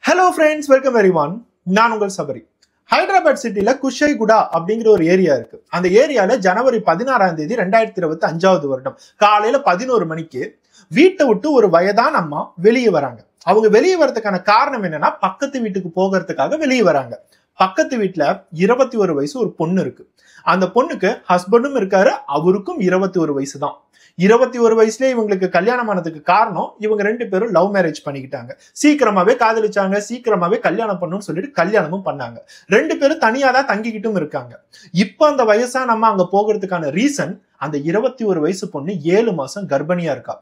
Hello friends, welcome everyone. நான் உங்கள் சபரி. ஹைதராபாத் சிட்டில குஷைகுடா அப்படிங்கிற ஒரு ஏரியா இருக்கு. அந்த ஏரியால ஜனவரி 16ஆம் தேதி 2025 வருடம் காலையில 11 மணிக்கு வீட்டை விட்டு ஒரு வயதான அம்மா வெளியே வராங்க. அவங்க வெளியே வரதுக்கான காரணம் என்னன்னா, பக்கத்து வீட்டுக்கு போகிறதுக்காக வெளியே வராங்க. பக்கத்து வீட்டுல 21 வயசு ஒரு பொண்ணு இருக்கு. அந்த பொண்ணுக்கு ஹஸ்பண்டும் இருக்காரு, அவருக்கும் 21 வயசு தான். 21 வயசுலயே இவங்களுக்கு கல்யாணம் ஆனதுக்கு காரணம், இவங்க ரெண்டு பேரும் லவ் மேரேஜ் பண்ணிக்கிட்டாங்க. சீக்கிரமாவே காதலிச்சாங்க, சீக்கிரமாவே கல்யாணம் பண்ணணும்னு சொல்லிட்டு கல்யாணமும் பண்ணாங்க. ரெண்டு பேரும் தனியா தான் தங்கிக்கிட்டும் இருக்காங்க. இப்ப அந்த வயசா நம்ம அங்க போகிறதுக்கான ரீசன், அந்த 21 வயசு பொண்ணு 7 மாசம் கர்ப்பிணியா இருக்கா.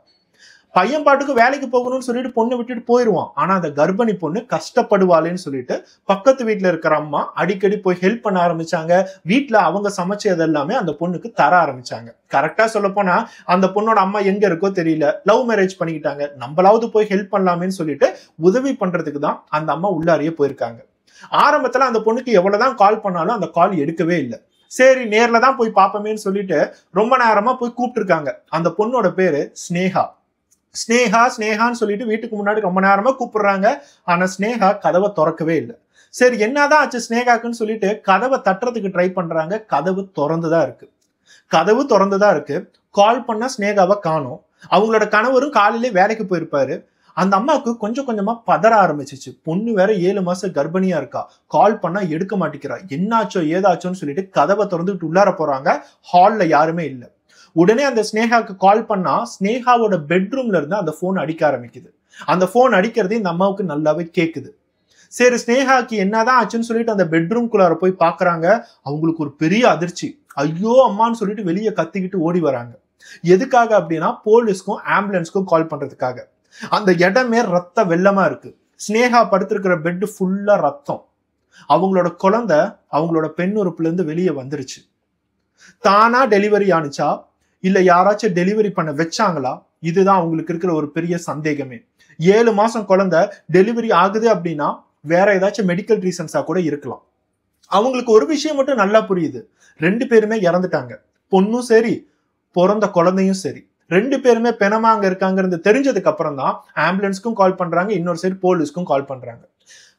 பையன் பாட்டுக்கு வேலைக்கு போகணும்னு சொல்லிட்டு பொண்ணு விட்டுட்டு போயிருவான். ஆனா அந்த கர்ப்பிணி பொண்ணு கஷ்டப்படுவாளேன்னு சொல்லிட்டு பக்கத்து வீட்டுல இருக்கிற அம்மா அடிக்கடி போய் ஹெல்ப் பண்ண ஆரம்பிச்சாங்க. வீட்டுல அவங்க சமைச்சது எல்லாமே அந்த பொண்ணுக்கு தர ஆரம்பிச்சாங்க. கரெக்டா சொல்ல போனா, அந்த பொண்ணோட அம்மா எங்க இருக்கோ தெரியல, லவ் மேரேஜ் பண்ணிக்கிட்டாங்க, நம்மளாவது போய் ஹெல்ப் பண்ணலாமேன்னு சொல்லிட்டு உதவி பண்றதுக்கு தான் அந்த அம்மா உள்ளாரியே போயிருக்காங்க. ஆரம்பத்துல அந்த பொண்ணுக்கு எவ்வளவுதான் கால் பண்ணாலும் அந்த கால் எடுக்கவே இல்லை. சரி, நேர்ல தான் போய் பாப்போமேன்னு சொல்லிட்டு ரொம்ப நேரமா போய் கூப்பிட்டு இருக்காங்க. அந்த பொண்ணோட பேரு ஸ்னேகா. ஸ்னேகான்னு சொல்லிட்டு வீட்டுக்கு முன்னாடி ரொம்ப நேரமா கூப்பிடுறாங்க. ஆனா ஸ்னேகா கதவை திறக்கவே இல்லை. சரி, என்னதான் ஆச்சு ஸ்னேகாக்குன்னு சொல்லிட்டு கதவை தட்டுறதுக்கு ட்ரை பண்றாங்க. கதவு திறந்துதான் இருக்கு. கால் பண்ணா ஸ்னேகாவை காணோம். அவங்களோட கணவரும் காலையிலே வேலைக்கு போயிருப்பாரு. அந்த அம்மாவுக்கு கொஞ்சம் கொஞ்சமா பதற ஆரம்பிச்சிச்சு. பொண்ணு வேற 7 மாசம் கர்ப்பிணியா இருக்கா, கால் பண்ணா எடுக்க மாட்டேங்கிறா, என்னாச்சோ ஏதாச்சோன்னு சொல்லிட்டு கதவை திறந்துட்டு உள்ளார போறாங்க. ஹால்ல யாருமே இல்லை. உடனே அந்த ஸ்னேகாக்கு கால் பண்ணா ஸ்னேகாவோட பெட்ரூம்ல இருந்து அந்த போன் அடிக்க ஆரம்பிக்குது. அந்த போன் அடிக்கிறது இந்த அம்மாவுக்கு நல்லாவே கேக்குது. சரி, ஸ்னேகாக்கு என்னதான் ஆச்சுன்னு சொல்லிட்டு அந்த பெட்ரூம்குள்ளார போய் பாக்குறாங்க. அவங்களுக்கு ஒரு பெரிய அதிர்ச்சி. ஐயோ அம்மான்னு சொல்லிட்டு வெளியே கத்திக்கிட்டு ஓடி வராங்க. எதுக்காக அப்படின்னா, போலீஸ்க்கும் ஆம்புலன்ஸ்க்கும் கால் பண்றதுக்காக. அந்த இடமே ரத்த வெள்ளமா இருக்கு. ஸ்னேகா படுத்திருக்கிற பெட் ஃபுல்லா ரத்தம். அவங்களோட குழந்தை அவங்களோட பெண் உறுப்புல இருந்து வெளியே வந்துருச்சு. தானா டெலிவரி ஆனிச்சா, இல்ல யாராச்சும் டெலிவரி பண்ண வச்சாங்களா? இதுதான் அவங்களுக்கு இருக்கிற ஒரு பெரிய சந்தேகமே. 7 மாசம் குழந்தை டெலிவரி ஆகுது அப்படின்னா வேற ஏதாச்சும் மெடிக்கல் ரீசன்ஸா கூட இருக்கலாம். அவங்களுக்கு ஒரு விஷயம் மட்டும் நல்லா புரியுது, ரெண்டு பேருமே இறந்துட்டாங்க. பொண்ணும் சரி, பிறந்த குழந்தையும் சரி, ரெண்டு பேருமே பெணமா அங்க இருக்காங்கிறது தெரிஞ்சதுக்கு அப்புறம் தான் ஆம்புலன்ஸ்க்கும் கால் பண்றாங்க, இன்னொரு சைடு போலீஸ்க்கும் கால் பண்றாங்க.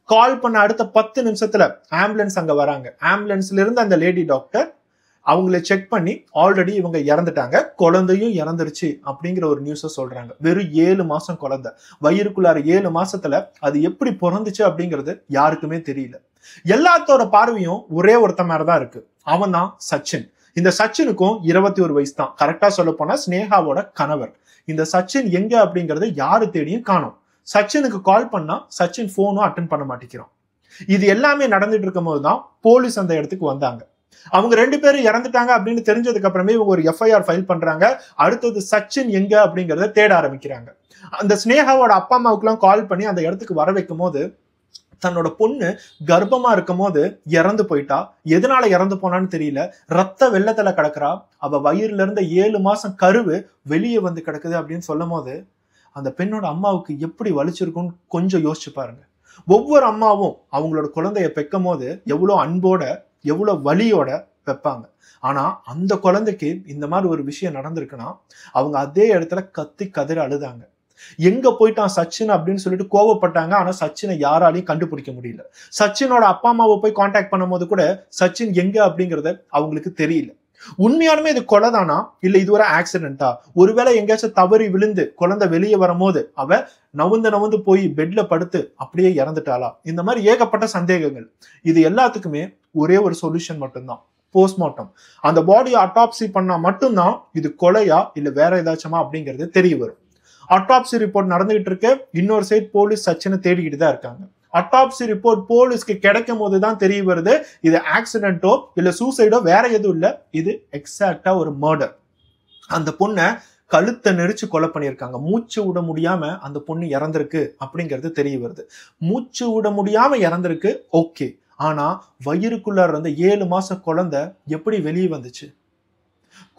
கால் பண்ண அடுத்த 10 நிமிஷத்துல ஆம்புலன்ஸ் அங்க வராங்க. ஆம்புலன்ஸ்ல இருந்து அந்த லேடி டாக்டர் அவங்கள செக் பண்ணி ஆல்ரெடி இவங்க இறந்துட்டாங்க, குழந்தையும் இறந்துருச்சு அப்படிங்கிற ஒரு நியூஸை சொல்றாங்க. வெறும் 7 மாசம் குழந்தை வயிறுக்குள்ளார 7 மாசத்துல அது எப்படி பிறந்துச்சு அப்படிங்கிறது யாருக்குமே தெரியல. எல்லாத்தோட பார்வையும் ஒரே ஒருத்த மாதிரிதான் இருக்கு. அவன் தான் சச்சின். இந்த சச்சினுக்கும் 21 வயசு தான். கரெக்டா சொல்ல போனா ஸ்னேகாவோட கணவர். இந்த சச்சின் எங்க அப்படிங்கறத யாரு தேடியும் காணோம். சச்சினுக்கு கால் பண்ணா சச்சின் போனும் அட்டன் பண்ண மாட்டேங்கிறான். இது எல்லாமே நடந்துட்டு இருக்கும் போதுதான் போலீஸ் அந்த இடத்துக்கு வந்தாங்க. அவங்க ரெண்டு பேரும் இறந்துட்டாங்க அப்படின்னு தெரிஞ்சதுக்கு அப்புறமே இவங்க ஒரு எஃப்ஐஆர் ஃபைல் பண்றாங்க. அடுத்தது சச்சின் எங்க அப்படிங்கறத தேட ஆரம்பிக்கிறாங்க. அந்த ஸ்னேகாவோட அப்பா அம்மாவுக்கு எல்லாம் கால் பண்ணி அந்த இடத்துக்கு வர வைக்கும் போது, தன்னோட பொண்ணு கர்ப்பமா இருக்கும் போது இறந்து போயிட்டா. எதனால இறந்து போனான்னு தெரியல. ரத்த வெள்ளத்துல கிடக்குறா. அவ வயிறுல இருந்த 7 மாசம் கருவு வெளியே வந்து கிடக்குது அப்படின்னு சொல்லும் போது அந்த பெண்ணோட அம்மாவுக்கு எப்படி வலிச்சிருக்கும்னு கொஞ்சம் யோசிச்சு பாருங்க. ஒவ்வொரு அம்மாவும் அவங்களோட குழந்தைய பெக்கும் போது எவ்வளவு அன்போட எவ்வளவு வலியோட வைப்பாங்க. ஆனா அந்த குழந்தைக்கு இந்த மாதிரி ஒரு விஷயம் நடந்திருக்குன்னா அவங்க அதே இடத்துல கத்தி கதறி அழுதாங்க. எங்க போயிட்டான் சச்சின் அப்படின்னு சொல்லிட்டு கோவப்பட்டாங்க. ஆனா சச்சினை யாராலையும் கண்டுபிடிக்க முடியல. சச்சினோட அப்பா அம்மாவை போய் கான்டாக்ட் பண்ணும் போது கூட சச்சின் எங்க அப்படிங்கறத அவங்களுக்கு தெரியல. உண்மையாலுமே இது கொலை தானா, இல்ல இது ஒரு ஆக்சிடென்டா? ஒருவேளை எங்கேயாச்சும் தவறி விழுந்து குழந்தை வெளியே வரும்போது அவ நவுந்து போய் பெட்ல படுத்து அப்படியே இறந்துட்டாளா? இந்த மாதிரி ஏகப்பட்ட சந்தேகங்கள். இது எல்லாத்துக்குமே ஒரே ஒரு சொல்யூஷன் மட்டும்தான், போஸ்ட்மார்ட்டம். அந்த பாடியை அட்டாப்சி பண்ணா மட்டும்தான் இது கொலையா இல்ல வேற ஏதாச்சுமா அப்படிங்கிறது தெரிய வரும். அட்டாப்சி ரிப்போர்ட் நடந்துகிட்டு இருக்கு. இன்னொரு சைட் போலீஸ் சச்சினை தேடிக்கிட்டு தான் இருக்காங்க. அட்டாப்சி ரிப்போர்ட் போலீஸ்க்கு கிடைக்கும் போதுதான் தெரிய வருது, இது ஆக்சிடென்ட்டோ இல்ல சூசைடோ வேற எதுவும் இல்ல, இது எக்ஸாக்டா ஒரு மர்டர். அந்த பொண்ணை கழுத்தை நெரிச்சு கொலை பண்ணியிருக்காங்க. மூச்சு விட முடியாம அந்த பொண்ணு இறந்திருக்கு அப்படிங்கிறது தெரிய வருது. மூச்சு விட முடியாம இறந்திருக்கு, ஓகே. ஆனா வயிறுக்குள்ளார இருந்த 7 மாசம் குழந்தை எப்படி வெளியே வந்துச்சு?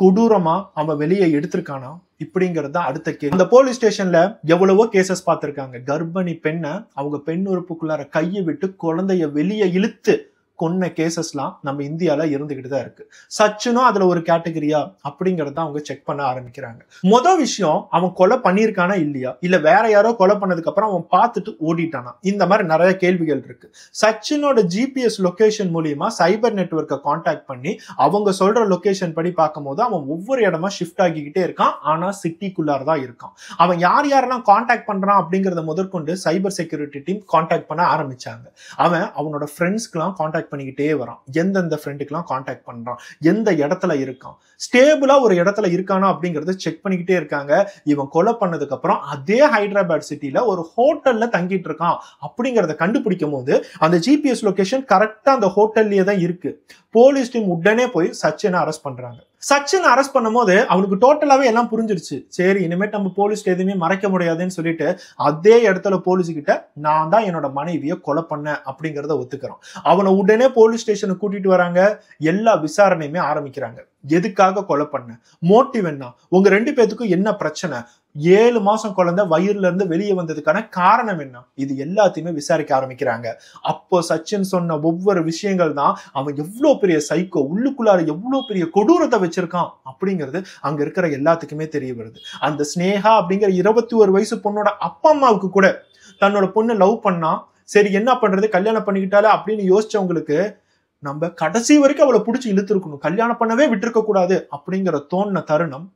கொடூரமா அவன் வெளியே எடுத்திருக்கானா இப்படிங்கிறது தான் அடுத்த கேள்வி. அந்த போலீஸ் ஸ்டேஷன்ல எவ்வளவோ கேசஸ் பார்த்திருக்காங்க. கர்ப்பிணி பெண்ணை அவங்க பெண் உறுப்புக்குள்ளார கையை விட்டு குழந்தைய வெளியே இழுத்து கொன்ன கேசஸ்லாம் நம்ம இந்தியால இருந்துகிட்டு தான் இருக்கு. சச்சினும் அதுல ஒரு கேட்டகரியா அப்படிங்கறத அவங்க செக் பண்ண ஆரம்பிக்கிறாங்க. மொதல் விஷயம், அவன் கொலை பண்ணியிருக்கானா இல்லையா, இல்ல வேற யாரோ கொலை பண்ணதுக்கு அப்புறம் அவன் பார்த்துட்டு ஓடிட்டானா, இந்த மாதிரி நிறைய கேள்விகள் இருக்கு. சச்சினோட ஜிபிஎஸ் லொகேஷன் மூலியமா சைபர் நெட்வொர்க்கை கான்டாக்ட் பண்ணி அவங்க சொல்ற லொகேஷன் படி பார்க்கும்போது அவன் ஒவ்வொரு இடமா ஷிஃப்ட் ஆகிக்கிட்டே இருக்கான். ஆனா சிட்டிக்குள்ளார தான் இருக்கான். அவன் யார் யாரெல்லாம் கான்டாக்ட் பண்றான் அப்படிங்கறத முதற்கொண்டு சைபர் செக்யூரிட்டி டீம் கான்டாக்ட் பண்ண ஆரம்பிச்சாங்க. அவனோட ஃப்ரெண்ட்ஸ்க்குலாம் கான்டாக்ட் பண்ணிக்கிட்டே வரான். எந்தெந்த ஃப்ரெண்டுக்குலாம் கான்டாக்ட் பண்றான், எந்த இடத்துல இருக்கான், ஸ்டேபிளா ஒரு இடத்துல இருக்கானா அப்படிங்கறத செக் பண்ணிக்கிட்டே இருக்காங்க. இவன் கொலை பண்ணதுக்கு அப்புறம் அதே ஹைதராபாத் சிட்டில ஒரு ஹோட்டல்ல தங்கிட்டு இருக்கான் அப்படிங்கறத கண்டுபிடிக்கும் போது அந்த ஜிபிஎஸ் லொகேஷன் கரெக்டா அந்த ஹோட்டல்லயே தான் இருக்கு. போலீஸ் டீம் உடனே போய் சச்சினை அரெஸ்ட் பண்றாங்க. சச்சின் அரெஸ்ட் பண்ணும் போது அவனுக்கு டோட்டலாவே எல்லாம் புரிஞ்சிருச்சு. சரி, இனிமேட்டு நம்ம போலீஸ் எதுவுமே மறைக்க முடியாதுன்னு சொல்லிட்டு அதே இடத்துல போலீஸ் கிட்ட நான் தான் என்னோட மனைவியை கொலை பண்ணேன் அப்படிங்கறத ஒத்துக்கிறான். அவனை உடனே போலீஸ் ஸ்டேஷனுக்கு கூட்டிட்டு வராங்க. எல்லா விசாரணையுமே ஆரம்பிக்கிறாங்க. எதுக்காக கொலை பண்ண, மோட்டிவ் என்ன, உங்க 2 பேத்துக்கும் என்ன பிரச்சனை, 7 மாசம் குழந்தை வயிறுல இருந்து வெளியே வந்ததுக்கான காரணம் என்ன, இது எல்லாத்தையுமே விசாரிக்க ஆரம்பிக்கிறாங்க. அப்போ சச்சின் சொன்ன ஒவ்வொரு விஷயங்கள் தான் அவன் எவ்வளவு பெரிய சைக்கோ, உள்ளுக்குள்ளார எவ்வளவு பெரிய கொடூரத்தை வச்சிருக்கான் அப்படிங்கிறது அங்க இருக்கிற எல்லாத்துக்குமே தெரிய வருது. அந்த ஸ்னேகா அப்படிங்கிற 21 வயசு பொண்ணோட அப்பா அம்மாவுக்கு கூட தன்னோட பொண்ணு லவ் பண்ணா, சரி என்ன பண்றது, கல்யாணம் பண்ணிக்கிட்டாலே அப்படின்னு யோசிச்சவங்களுக்கு நம்ம கடைசி வரைக்கும் அவளை பிடிச்சி இழுத்துருக்கணும், கல்யாணம் பண்ணவே விட்டுருக்க கூடாது அப்படிங்கிற தோணுன தருணம்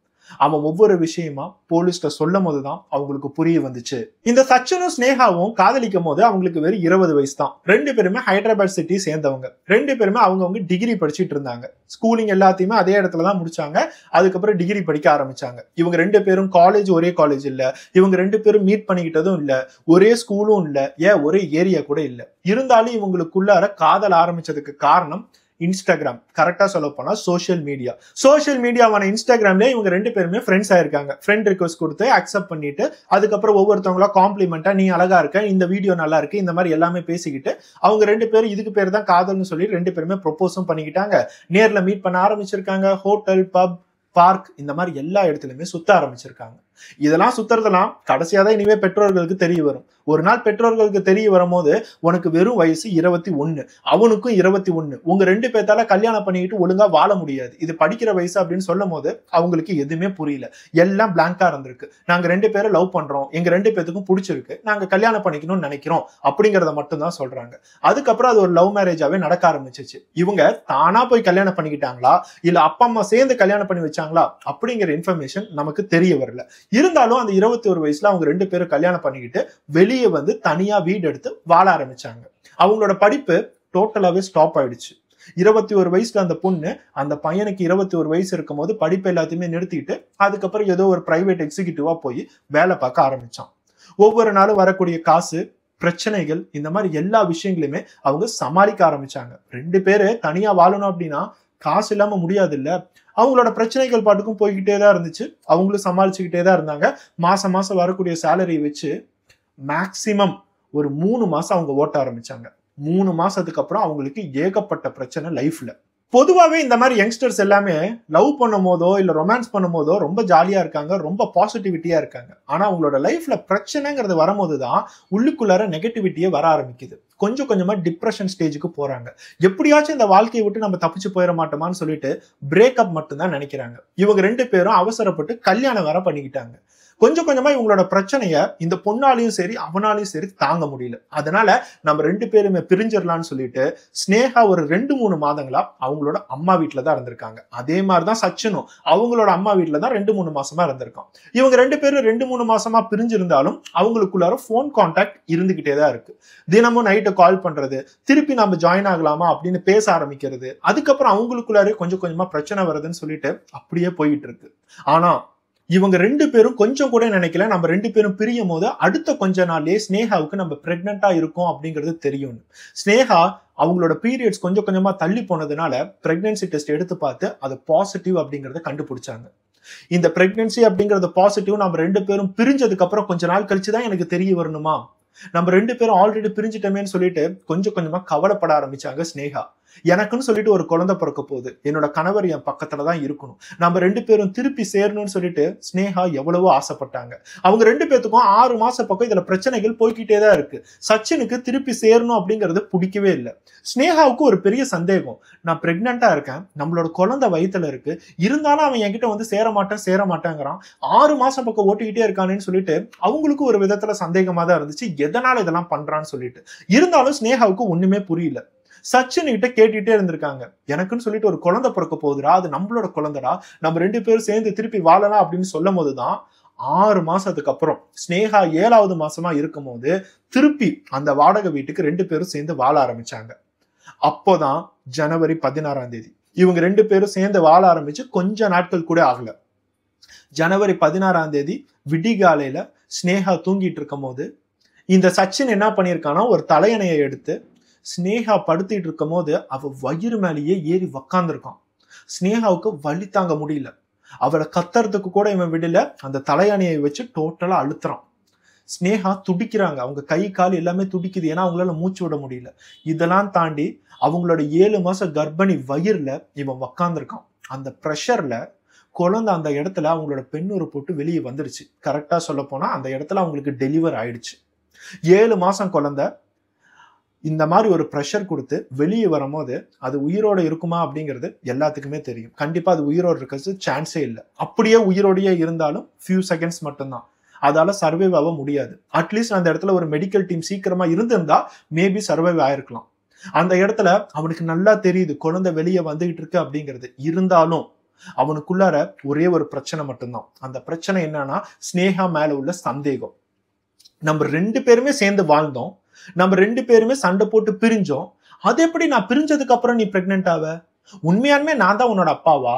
அவன் ஒவ்வொரு விஷயமா போலீஸ்ல சொல்லும் போதுதான் அவங்களுக்கு புரிய வந்துச்சு. இந்த சச்சினும் ஸ்னேகாவும் காதலிக்கும் போது அவங்களுக்கு வெறும் 20 வயசு தான். 2 பேருமே ஹைதராபாத் சிட்டி சேர்ந்தவங்க. 2 பேருமே அவங்கவுங்க டிகிரி படிச்சுட்டு இருந்தாங்க. ஸ்கூலிங் எல்லாத்தையுமே அதே இடத்துல தான் முடிச்சாங்க. அதுக்கப்புறம் டிகிரி படிக்க ஆரம்பிச்சாங்க. இவங்க 2 பேரும் காலேஜ் ஒரே காலேஜ் இல்ல, இவங்க 2 பேரும் மீட் பண்ணிக்கிட்டதும் இல்ல, ஒரே ஸ்கூலும் இல்ல, ஏன் ஒரே ஏரியா கூட இல்ல. இருந்தாலும் இவங்களுக்குள்ளார காதல் ஆரம்பிச்சதுக்கு காரணம் இன்ஸ்டாகிராம். கரெக்டா சொல்ல போனா சோசியல் மீடியாவான இன்ஸ்டாகிராம்ல இவங்க 2 பேருமே ஃப்ரெண்ட்ஸ் ஆயிருக்காங்க. ஃப்ரெண்ட் ரிக்வெஸ்ட் கொடுத்து அக்செப்ட் பண்ணிட்டு அதுக்கப்புறம் ஒவ்வொருத்தவங்களா காம்ப்ளிமெண்டா நீ அழகா இருக்க, இந்த வீடியோ நல்லா இருக்கு, இந்த மாதிரி எல்லாமே பேசிக்கிட்டு அவங்க 2 பேரும் இதுக்கு பேர் தான் காதல்னு சொல்லி 2 பேருமே ப்ரொபோஸும் பண்ணிக்கிட்டாங்க. நேர்ல மீட் பண்ண ஆரம்பிச்சிருக்காங்க. ஹோட்டல், பப், பார்க், இந்த மாதிரி எல்லா இடத்துலயுமே சுத்த ஆரம்பிச்சிருக்காங்க. இதெல்லாம் சுத்துறதெல்லாம் கடைசியா தான் இனிமே பெற்றோர்களுக்கு தெரிய வரும். ஒரு நாள் பெற்றோர்களுக்கு தெரிய வரும்போது உனக்கு வெறும் வயசு 21, அவனுக்கும் 21, உங்க 2 பேத்தால கல்யாணம் பண்ணிக்கிட்டு ஒழுங்கா வாழ முடியாது, இது படிக்கிற வயசு அப்படின்னு சொல்லும் போது அவங்களுக்கு எதுவுமே புரியல. எல்லாம் பிளாங்கா இருந்திருக்கு. நாங்க 2 பேரும் லவ் பண்றோம், எங்க 2 பேத்துக்கும் பிடிச்சிருக்கு, நாங்க கல்யாணம் பண்ணிக்கணும்னு நினைக்கிறோம் அப்படிங்கறத மட்டும் தான் சொல்றாங்க. அதுக்கப்புறம் அது ஒரு லவ் மேரேஜாவே நடக்க ஆரம்பிச்சிச்சு. இவங்க தானா போய் கல்யாணம் பண்ணிக்கிட்டாங்களா இல்ல அப்பா அம்மா சேர்ந்து கல்யாணம் பண்ணி வச்சாங்களா அப்படிங்கிற இன்ஃபர்மேஷன் நமக்கு தெரிய வரல. இருந்தாலும் அந்த 21 வயசுல அவங்க 2 பேரும் கல்யாணம் பண்ணிக்கிட்டு வெளியே வந்து தனியா வீடு எடுத்து வாழ ஆரம்பிச்சாங்க. அவங்களோட படிப்பு டோட்டலாவே ஸ்டாப் ஆயிடுச்சு. 21 வயசுல அந்த பொண்ணு அந்த பையனுக்கு 21 வயசு இருக்கும் போது படிப்பு எல்லாத்தையுமே நிறுத்திட்டு அதுக்கப்புறம் ஏதோ ஒரு பிரைவேட் எக்ஸிகியூட்டிவா போய் வேலை பார்க்க ஆரம்பிச்சான். ஒவ்வொரு நாளும் வரக்கூடிய காசு, பிரச்சனைகள், இந்த மாதிரி எல்லா விஷயங்களுமே அவங்க சமாளிக்க ஆரம்பிச்சாங்க. 2 பேரு தனியா வாழணும் அப்படின்னா காசு இல்லாம முடியாது இல்ல. அவங்களோட பிரச்சனைகள் பாட்டுக்கும் போய்கிட்டே தான் இருந்துச்சு. அவங்களும் சமாளிச்சுக்கிட்டே தான் இருந்தாங்க. மாசம் மாசம் வரக்கூடிய சேலரி வச்சு மேக்சிமம் ஒரு 3 மாசம் அவங்க ஓட்ட ஆரம்பிச்சாங்க. 3 மாசத்துக்கு அப்புறம் அவங்களுக்கு ஏகப்பட்ட பிரச்சனை லைஃப்ல. பொதுவாவே இந்த மாதிரி யங்ஸ்டர்ஸ் எல்லாமே லவ் பண்ணும் போதோ இல்ல ரொமான்ஸ் பண்ணும் போதோ ரொம்ப ஜாலியா இருக்காங்க, ரொம்ப பாசிட்டிவிட்டியா இருக்காங்க. ஆனா அவங்களோட லைஃப்ல பிரச்சனைங்கிறது வரும்போதுதான் உள்ளுக்குள்ளார நெகட்டிவிட்டியே வர ஆரம்பிக்குது. கொஞ்சம் கொஞ்சமா டிப்ரெஷன் ஸ்டேஜுக்கு போறாங்க. எப்படியாச்சும் இந்த வாழ்க்கையை விட்டு நம்ம தப்பிச்சு போயிட மாட்டோமான்னு சொல்லிட்டு பிரேக்கப் மட்டும்தான் நினைக்கிறாங்க. இவங்க 2 பேரும் அவசரப்பட்டு கல்யாணம் வேற பண்ணிக்கிட்டாங்க. கொஞ்சம் கொஞ்சமா இவங்களோட பிரச்சனைய இந்த பொண்ணாலையும் சரி அவனாலையும் சரி தாங்க முடியல. அதனால நம்ம 2 பேருமே பிரிஞ்சிடலாம்னு சொல்லிட்டு ஸ்னேகா ஒரு 2-3 மாதங்களா அவங்களோட அம்மா வீட்டுல தான் இருந்திருக்காங்க. அதே மாதிரிதான் சச்சினும் அவங்களோட அம்மா வீட்டுல தான் 2-3 மாசமா இருந்திருக்கான். இவங்க 2 பேரும் 2-3 மாசமா பிரிஞ்சிருந்தாலும் அவங்களுக்குள்ளார போன் கான்டாக்ட் இருந்துகிட்டே தான் இருக்கு. தினமும் நைட்டு கால் பண்றது, திருப்பி நம்ம ஜாயின் ஆகலாமா அப்படின்னு பேச ஆரம்பிக்கிறது, அதுக்கப்புறம் அவங்களுக்குள்ளாரே கொஞ்சம் கொஞ்சமா பிரச்சனை வருதுன்னு சொல்லிட்டு அப்படியே போயிட்டு இருக்கு. ஆனா இவங்க 2 பேரும் கொஞ்சம் கூட நினைக்கல நம்ம 2 பேரும் பிரியும் போது அடுத்த கொஞ்ச நாள்லயே ஸ்னேகாவுக்கு நம்ம பிரெக்னெண்டா இருக்கோம் அப்படிங்கிறது தெரியும். ஸ்னேகா அவங்களோட பீரியட்ஸ் கொஞ்சம் கொஞ்சமா தள்ளி போனதுனால பிரெக்னன்சி டெஸ்ட் எடுத்து பார்த்து அது பாசிட்டிவ் அப்படிங்கறத கண்டுபிடிச்சாங்க. இந்த பிரெக்னன்சி அப்படிங்கறது பாசிட்டிவ் நம்ம 2 பேரும் பிரிஞ்சதுக்கு அப்புறம் கொஞ்ச நாள் கழிச்சுதான் எனக்கு தெரிய வரணுமா, நம்ம 2 பேரும் ஆல்ரெடி பிரிஞ்சிட்டோமேன்னு சொல்லிட்டு கொஞ்சம் கொஞ்சமா கவலைப்பட ஆரம்பிச்சாங்க ஸ்னேகா. எனக்குன்னு சொல்லிட்டு ஒரு குழந்தை பிறக்க போகுது, என்னோட கணவர் என் பக்கத்துலதான் இருக்கணும், நம்ம 2 பேரும் திருப்பி சேரணும்னு சொல்லிட்டு ஸ்னேகா எவ்வளவோ ஆசைப்பட்டாங்க. அவங்க 2 பேத்துக்கும் 6 மாசம் பக்கம் இதுல பிரச்சனைகள் போய்கிட்டே தான் இருக்கு. சச்சினுக்கு திருப்பி சேரணும் அப்படிங்கிறது பிடிக்கவே இல்லை. ஸ்னேகாவுக்கு ஒரு பெரிய சந்தேகம், நான் பிரெக்னெண்டா இருக்கேன், நம்மளோட குழந்தை வயித்துல இருக்கு, இருந்தாலும் அவன் என்கிட்ட வந்து சேர மாட்டேங்கிறான், 6 மாசம் பக்கம் ஓட்டிக்கிட்டே இருக்கானேன்னு சொல்லிட்டு அவங்களுக்கு ஒரு விதத்துல சந்தேகமா தான் இருந்துச்சு, எதனால இதெல்லாம் பண்றான்னு சொல்லிட்டு. இருந்தாலும் ஸ்னேகாவுக்கு ஒண்ணுமே புரியல. சச்சின் கிட்ட கேட்டுட்டே இருந்திருக்காங்க, எனக்குன்னு சொல்லிட்டு ஒரு குழந்தை பிறக்க போகுதுடா, அது நம்மளோட குழந்தைடா, நம்ம 2 பேரும் சேர்ந்து திருப்பி வாழலாம் அப்படின்னு சொல்லும் போதுதான் 6 மாசத்துக்கு அப்புறம் ஸ்னேகா 7வது மாசமா இருக்கும் போது திருப்பி அந்த வாடகை வீட்டுக்கு 2 பேரும் சேர்ந்து வாழ ஆரம்பிச்சாங்க. அப்போதான் ஜனவரி 16ஆம் தேதி இவங்க 2 பேரும் சேர்ந்து வாழ ஆரம்பிச்சு கொஞ்ச நாட்கள் கூட ஆகல. ஜனவரி 16ஆம் தேதி விடிகாலையில ஸ்னேகா தூங்கிட்டு இருக்கும் போது இந்த சச்சின் என்ன பண்ணியிருக்கானா, ஒரு தலையணையை எடுத்து ஸ்னேகா படுத்திட்டு இருக்கும் போது அவ வயிறு மேலேயே ஏறி உக்காந்துருக்கான். ஸ்னேகாவுக்கு வலி தாங்க முடியல, அவளை கத்துறதுக்கு கூட இவன் விடல, அந்த தலையணையை வச்சு டோட்டலா அழுத்துறான். ஸ்னேகா துடிக்கிறாங்க, அவங்க கை கால் எல்லாமே துடிக்குது, ஏன்னா அவங்களால மூச்சு விட முடியல. இதெல்லாம் தாண்டி அவங்களோட 7 மாச கர்ப்பிணி வயிறுல இவன் உக்காந்துருக்கான். அந்த ப்ரெஷர்ல குழந்தை அந்த இடத்துல அவங்களோட பெண்ணுறு போட்டு வெளியே வந்துருச்சு. கரெக்டா சொல்ல போனா அந்த இடத்துல அவங்களுக்கு டெலிவர் ஆயிடுச்சு. 7 மாசம் குழந்தை இந்த மாதிரி ஒரு ப்ரெஷர் கொடுத்து வெளியே வரும்போது அது உயிரோட இருக்குமா அப்படிங்கிறது எல்லாத்துக்குமே தெரியும். கண்டிப்பா அது உயிரோடு இருக்கிறது சான்ஸே இல்லை. அப்படியே உயிரோடையே இருந்தாலும் ஃபியூ செகண்ட்ஸ் மட்டும்தான், அதால சர்வைவ் ஆக முடியாது. அட்லீஸ்ட் அந்த இடத்துல ஒரு மெடிக்கல் டீம் சீக்கிரமா இருந்திருந்தா மேபி சர்வைவ் ஆயிருக்கலாம். அந்த இடத்துல அவனுக்கு நல்லா தெரியுது குழந்தை வெளியே வந்துகிட்டு இருக்கு அப்படிங்கிறது. இருந்தாலும் அவனுக்குள்ளார ஒரே ஒரு பிரச்சனை மட்டும்தான். அந்த பிரச்சனை என்னன்னா, ஸ்னேகா மேல உள்ள சந்தேகம். நம்ம 2 பேருமே சேர்ந்து வாழ்ந்தோம், நம்ம 2 பேருமே சண்டை போட்டு பிரிஞ்சோம், அது எப்படி நான் பிரிஞ்சதுக்கு அப்புறம் நீ பிரெக்னென்ட் ஆவ? உண்மையாலுமே நான் தான் உன்னோட அப்பாவா,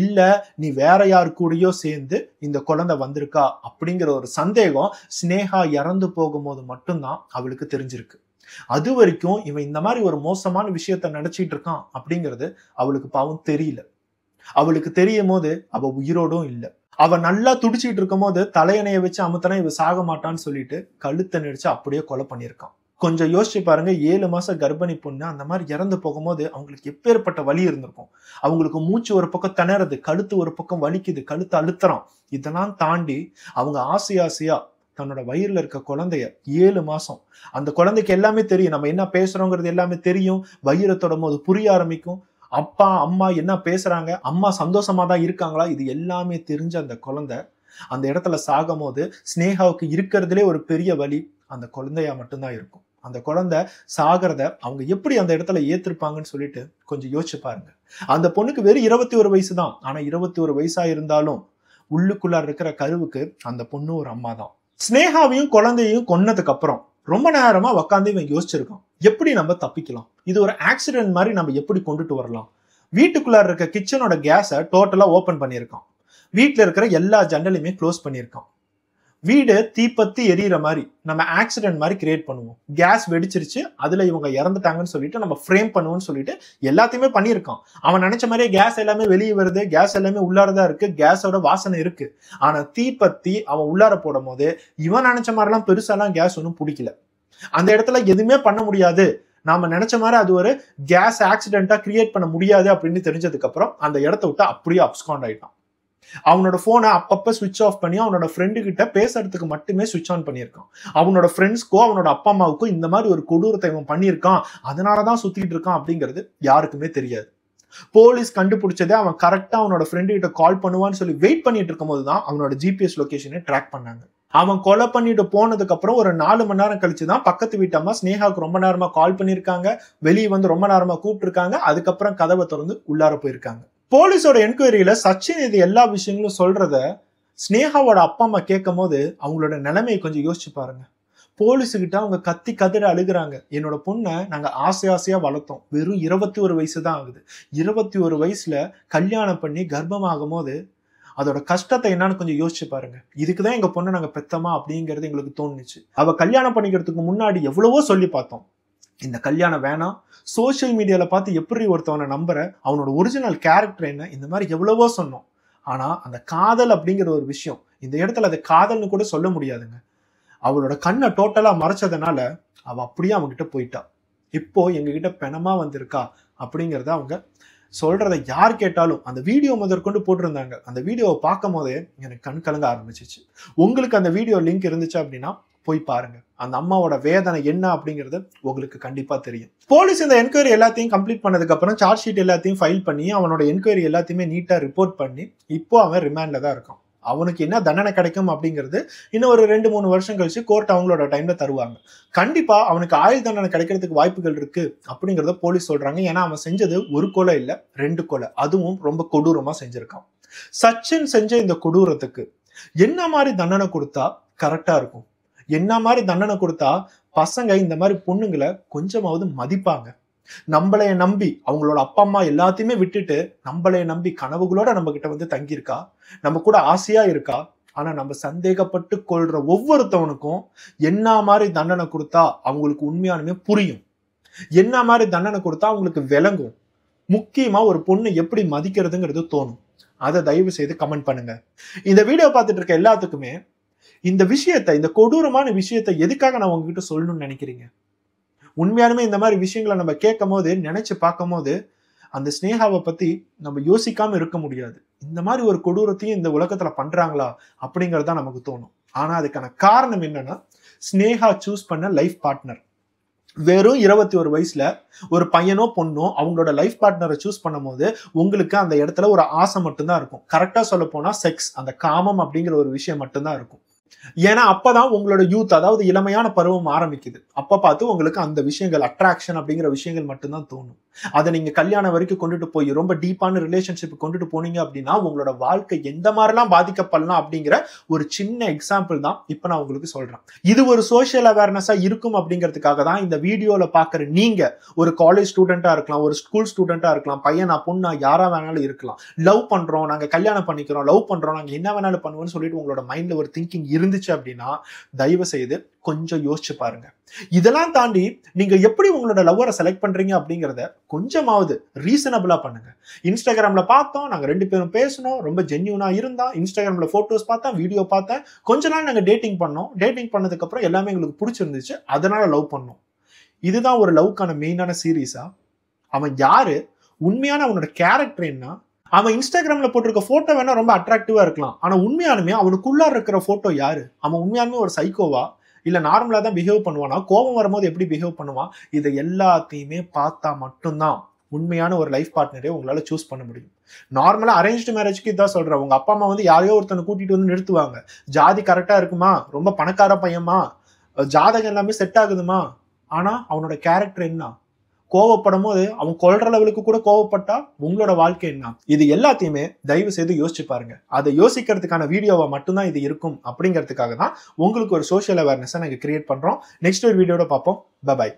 இல்ல நீ வேற யாரு கூடயோ சேர்ந்து இந்த குழந்தை வந்திருக்கா அப்படிங்கிற ஒரு சந்தேகம் ஸ்னேகா இறந்து போகும்போது மட்டும்தான் அவளுக்கு தெரிஞ்சிருக்கு. அது வரைக்கும் இவன் இந்த மாதிரி ஒரு மோசமான விஷயத்த நினைச்சிட்டு இருக்கான் அப்படிங்கிறது அவளுக்கு பாவம் தெரியல. அவளுக்கு தெரியும் போது அவ உயிரோடும் இல்லை. அவ நல்லா துடிச்சிட்டு இருக்கும் போது தலையணையை வச்சு அமுத்தனா இவ சாக மாட்டான்னு சொல்லிட்டு கழுத்தை நெரிச்சு அப்படியே கொலை பண்ணியிருக்கான். கொஞ்சம் யோசிச்சு பாருங்க, 7 மாச கர்ப்பிணி பொண்ணு அந்த மாதிரி இறந்து போகும்போது அவங்களுக்கு எப்பேற்பட்ட வலி இருந்திருக்கும். அவங்களுக்கு மூச்சு ஒரு பக்கம் திணறது, கழுத்து ஒரு பக்கம் வலிக்குது, கழுத்து அழுத்துறான். இதெல்லாம் தாண்டி அவங்க ஆசையா தன்னோட வயிறுல இருக்க குழந்தைய 7 மாசம், அந்த குழந்தைக்கு எல்லாமே தெரியும், நம்ம என்ன பேசுறோங்கிறது எல்லாமே தெரியும். வயிறை தொடும் போது புரிய ஆரம்பிக்கும், அப்பா அம்மா என்ன பேசுறாங்க, அம்மா சந்தோஷமா தான் இருக்காங்களா, இது எல்லாமே தெரிஞ்ச அந்த குழந்தை அந்த இடத்துல சாகும் போது ஸ்னேகாவுக்கு இருக்கிறதுலே ஒரு பெரிய வலி அந்த குழந்தையா மட்டும்தான் இருக்கும். அந்த குழந்தை சாகிறத அவங்க எப்படி அந்த இடத்துல ஏத்திருப்பாங்கன்னு சொல்லிட்டு கொஞ்சம் யோசிச்சு பாருங்க. அந்த பொண்ணுக்கு வெறும் 21 வயசு தான், ஆனா 21 வயசா இருந்தாலும் உள்ளுக்குள்ளார இருக்கிற கருவுக்கு அந்த பொண்ணு ஒரு அம்மா தான். ஸ்னேகாவையும் குழந்தையும் கொன்னதுக்கு அப்புறம் ரொம்ப நேரமா உக்காந்து இவன் யோசிச்சிருக்கான், எப்படி நம்ம தப்பிக்கலாம், இது ஒரு ஆக்சிடென்ட் மாதிரி நம்ம எப்படி கொண்டுட்டு வரலாம். வீட்டுக்குள்ளார இருக்க கிச்சனோட கேஸை டோட்டலா ஓபன் பண்ணியிருக்கான், வீட்டுல இருக்கிற எல்லா ஜன்னலையுமே க்ளோஸ் பண்ணியிருக்கான். வீடு தீப்பத்தி எரியிற மாதிரி நம்ம ஆக்சிடென்ட் மாதிரி கிரியேட் பண்ணுவோம், கேஸ் வெடிச்சிருச்சு அதுல இவங்க இறந்துட்டாங்கன்னு சொல்லிட்டு நம்ம ஃப்ரேம் பண்ணுவோம்னு சொல்லிட்டு எல்லாத்தையுமே பண்ணியிருக்கான். அவன் நினைச்ச மாதிரியே கேஸ் எல்லாமே வெளியே வருது, கேஸ் எல்லாமே உள்ளாரதான் இருக்கு, கேஸோட வாசனை இருக்கு. ஆனா தீப்பத்தி அவன் உள்ளார போடும் போது இவன் நினைச்ச மாதிரிலாம் பெருசாலாம் கேஸ் ஒன்றும் பிடிக்கல. அந்த இடத்துல எதுவுமே பண்ண முடியாது, நாம நினைச்ச மாதிரி அது ஒரு கேஸ் ஆக்சிடென்ட்டா கிரியேட் பண்ண முடியாது அப்படின்னு தெரிஞ்சதுக்கு அப்புறம் அந்த இடத்த விட்டு அப்படியே அப்ஸ்காண்ட் ஆயிட்டான். அவனோட போனை அப்பப்ப சுவிட்ச் ஆஃப் பண்ணி அவனோட ஃப்ரெண்டு கிட்ட பேசுறதுக்கு மட்டுமே சுவிட்ச் ஆன் பண்ணியிருக்கான். அவனோட ஃப்ரெண்ட்ஸ்க்கோ அவனோட அப்பா அம்மாவுக்கும் இந்த மாதிரி ஒரு கொடூரத்தை இவன் பண்ணியிருக்கான், அதனாலதான் சுத்திட்டு இருக்கான் அப்படிங்கிறது யாருக்குமே தெரியாது. போலீஸ் கண்டுபிடிச்சதே அவன் கரெக்டா அவனோட ஃப்ரெண்டு கிட்ட கால் பண்ணுவான்னு சொல்லி வெயிட் பண்ணிட்டு இருக்கும் போதுதான் அவனோட ஜிபிஎஸ் லொகேஷனை ட்ராக் பண்ணாங்க. அவன் கொலை பண்ணிட்டு போனதுக்கு அப்புறம் ஒரு 4 மணி நேரம் கழிச்சுதான் பக்கத்து வீட்டம்மா ஸ்னேகாவுக்கு ரொம்ப நேரமா கால் பண்ணிருக்காங்க, வெளியே வந்து ரொம்ப நேரமா கூப்பிட்டு இருக்காங்க, அதுக்கப்புறம் கதவை திறந்து உள்ளார போயிருக்காங்க. போலீஸோட என்கொயரியில சச்சின் இது எல்லா விஷயங்களும் சொல்றத ஸ்னேகாவோட அப்பா அம்மா கேட்கும் போது அவங்களோட நிலைமையை கொஞ்சம் யோசிச்சு பாருங்க. போலீஸுகிட்ட அவங்க கத்தி கதற அழுகுறாங்க, என்னோட பொண்ணை நாங்க ஆசையா வளர்த்தோம், வெறும் 21 வயசு தான் ஆகுது, 21 வயசுல கல்யாணம் பண்ணி கர்ப்பமாகும் போது அதோட கஷ்டத்தை என்னன்னு கொஞ்சம் யோசிச்சு பாருங்க. இதுக்குதான் எங்க பொண்ணை நாங்க பெத்தமா அப்படிங்கிறது எங்களுக்கு தோணுச்சு. அவ கல்யாணம் பண்ணிக்கிறதுக்கு முன்னாடி எவ்வளவோ சொல்லி பார்த்தோம், இந்த கல்யாணம் வேணாம், சோசியல் மீடியால பார்த்து எப்படி ஒருத்தவனை நம்புற, அவனோட ஒரிஜினல் கேரக்டர் என்ன, இந்த மாதிரி எவ்வளவோ சொன்னோம். ஆனா அந்த காதல் அப்படிங்கிற ஒரு விஷயம் இந்த இடத்துல அது காதல்னு கூட சொல்ல முடியாதுங்க. அவளோட கண்ணை டோட்டலா மறைச்சதுனால அவ அப்படியே அவன்கிட்ட போயிட்டா. இப்போ எங்ககிட்ட பெணமா வந்திருக்கா அப்படிங்கிறத அவங்க சொல்றதை யார் கேட்டாலும் அந்த வீடியோ முதற்கொண்டு போட்டிருந்தாங்க. அந்த வீடியோவை பார்க்கும் போதே எனக்கு கண் கலங்க ஆரம்பிச்சிச்சு. உங்களுக்கு அந்த வீடியோ லிங்க் இருந்துச்சு அப்படின்னா போய் பாருங்க. அந்த அம்மாவோட வேதனை என்ன அப்படிங்கிறது உங்களுக்கு கண்டிப்பா தெரியும். போலீஸ் இந்த என்கொயரி எல்லாத்தையும் கம்ப்ளீட் பண்ணதுக்கு அப்புறம் சார்ஜ் ஷீட் எல்லாத்தையும் ஃபைல் பண்ணி அவனோட என்கொயரி எல்லாத்தையுமே நீட்டா ரிப்போர்ட் பண்ணி இப்போ அவன் ரிமாண்ட்ல தான் இருக்கான். அவனுக்கு என்ன தண்டனை கிடைக்கும் அப்படிங்கிறது இன்னும் ஒரு 2-3 வருஷம் கழிச்சு கோர்ட் அவங்களோட டைம்ல தருவாங்க. கண்டிப்பா அவனுக்கு ஆயுள் தண்டனை கிடைக்கிறதுக்கு வாய்ப்புகள் இருக்கு அப்படிங்கறத போலீஸ் சொல்றாங்க. ஏன்னா அவன் செஞ்சது ஒரு கொலை இல்ல 2 கொலை, அதுவும் ரொம்ப கொடூரமா செஞ்சிருக்கான். சச்சின் செஞ்ச இந்த கொடூரத்துக்கு என்ன மாதிரி தண்டனை கொடுத்தா கரெக்டா இருக்கும்? என்ன மாதிரி தண்டனை கொடுத்தா பசங்க இந்த மாதிரி பொண்ணுங்களை கொஞ்சமாவது மதிப்பாங்க? நம்மளைய நம்பி அவங்களோட அப்பா அம்மா எல்லாத்தையுமே விட்டுட்டு நம்மளைய நம்பி கனவுகளோட நம்ம கிட்ட வந்து தங்கியிருக்கா, நம்ம கூட ஆசையா இருக்கா. ஆனா நம்ம சந்தேகப்பட்டு கொள்ற ஒவ்வொருத்தவனுக்கும் என்ன மாதிரி தண்டனை கொடுத்தா அவங்களுக்கு உண்மையானுமே புரியும், என்ன மாதிரி தண்டனை கொடுத்தா அவங்களுக்கு விளங்கும், முக்கியமா ஒரு பொண்ணு எப்படி மதிக்கிறதுங்கிறது தோணும். அதை தயவு செய்து கமெண்ட் பண்ணுங்க. இந்த வீடியோ பார்த்துட்டு இருக்க எல்லாத்துக்குமே இந்த விஷயத்தை, இந்த கொடூரமான விஷயத்தை எதுக்காக நான் உங்ககிட்ட சொல்லணும்னு நினைக்கிறீங்க? உண்மையாலுமே இந்த மாதிரி விஷயங்களை நம்ம கேட்கும் போது, நினைச்சு பார்க்கும் போது அந்த ஸ்னேகாவை பத்தி நம்ம யோசிக்காம இருக்க முடியாது. இந்த மாதிரி ஒரு கொடூரத்தையும் இந்த உலகத்துல பண்றாங்களா அப்படிங்கறதா நமக்கு தோணும். ஆனா அதுக்கான காரணம் என்னன்னா, ஸ்னேகா சூஸ் பண்ண லைஃப் பார்ட்னர். வெறும் 21 வயசுல ஒரு பையனோ பொண்ணோ அவங்களோட லைஃப் பார்ட்னரை சூஸ் பண்ணும் போது உங்களுக்கு அந்த இடத்துல ஒரு ஆசை மட்டும்தான் இருக்கும். கரெக்டா சொல்ல போனா செக்ஸ், அந்த காமம் அப்படிங்கிற ஒரு விஷயம் மட்டும்தான் இருக்கும். ஏன்னா அப்பதான் உங்களோட யூத், அதாவது இளமையான பருவம் ஆரம்பிக்குது. அப்ப பார்த்து உங்களுக்கு அந்த விஷயங்கள், அட்ராக்ஷன் அப்படிங்கிற விஷயங்கள் மட்டும்தான் தோணும். அதை நீங்க கல்யாணம் வரைக்கும் கொண்டுட்டு போய் ரொம்ப டீப்பான ரிலேஷன்ஷிப் கொண்டுட்டு போனீங்க அப்படின்னா உங்களோட வாழ்க்கை எந்த மாதிரிலாம் பாதிக்கப்படலாம் அப்படிங்கிற ஒரு சின்ன எக்ஸாம்பிள் தான் இப்ப நான் உங்களுக்கு சொல்றேன். இது ஒரு சோசியல் அவேர்னஸா இருக்கும் அப்படிங்கிறதுக்காக தான் இந்த வீடியோல பாக்குற நீங்க ஒரு காலேஜ் ஸ்டூடெண்டா இருக்கலாம், ஒரு ஸ்கூல் ஸ்டூடெண்டா இருக்கலாம், பையனா பொண்ணா யாரா வேணாலும் இருக்கலாம். லவ் பண்றோம், நாங்க கல்யாணம் பண்ணிக்கிறோம், லவ் பண்றோம், நாங்க என்ன வேணாலும் பண்ணுவோம்னு சொல்லிட்டு உங்களோட மைண்ட்ல ஒரு திங்கிங் இருந்துச்சு அப்படின்னா தயவு செய்து கொஞ்சம் யோசிச்சு பாருங்க. இதெல்லாம் தாண்டி நீங்க எப்படி உங்களோட லவ்வரை செலக்ட் பண்றீங்க அப்படிங்கறத கொஞ்சமாவது ரீசனபிளா பண்ணுங்க. இன்ஸ்டாகிராம்ல பார்த்தோம், நாங்க 2 பேரும் பேசணும், ரொம்ப ஜென்யூனா இருந்தா, இன்ஸ்டாகிராம்ல போட்டோஸ் பார்த்தேன், வீடியோ பார்த்தேன், கொஞ்ச நாள் நாங்க டேட்டிங் பண்ணோம், டேட்டிங் பண்ணதுக்கு அப்புறம் எல்லாமே எங்களுக்கு பிடிச்சிருந்துச்சு, அதனால லவ் பண்ணோம். இதுதான் ஒரு லவ்க்கான மெயினான சீரீஸா? அவன் யாரு, உண்மையான அவனோட கேரக்டர் என்ன? அவன் இன்ஸ்டாகிராம்ல போட்டிருக்க போட்டோ வேணா ரொம்ப அட்ராக்டிவா இருக்கலாம், ஆனா உண்மையானுமே அவனுக்குள்ள இருக்கிற போட்டோ யாரு? அவன் உண்மையானுமே ஒரு சைக்கோவா, இல்ல நார்மலா தான் பிஹேவ் பண்ணுவானா, கோபம் வரும்போது எப்படி பிஹேவ் பண்ணுவான்? இதை எல்லாத்தையுமே பார்த்தா மட்டும்தான் உண்மையான ஒரு லைஃப் பார்ட்னரே உங்களால சூஸ் பண்ண முடியும். நார்மலா அரேஞ்ச்டு மேரேஜ்க்கு இதான் சொல்றேன். உங்க அப்பா அம்மா வந்து யாரையோ ஒருத்தனை கூட்டிட்டு வந்து நிறுத்துவாங்க. ஜாதி கரெக்டா இருக்குமா, ரொம்ப பணக்கார பையமா, ஜாதகம் எல்லாமே செட் ஆகுதுமா, ஆனா அவனோட கேரக்டர் என்ன? கோவப்படும் போது அவன் கொல்ற லெவலுக்கு கூட கோவப்பட்டா உங்களோட வாழ்க்கை என்ன? இது எல்லாத்தையுமே தயவு செய்து யோசிச்சு பாருங்க. அதை யோசிக்கிறதுக்கான வீடியோவா மட்டும்தான் இது இருக்கும் அப்படிங்கிறதுக்காக தான் உங்களுக்கு ஒரு சோஷியல் அவேர்னஸை நாங்கள் கிரியேட் பண்றோம். நெக்ஸ்ட் ஒரு வீடியோட பார்ப்போம். பை.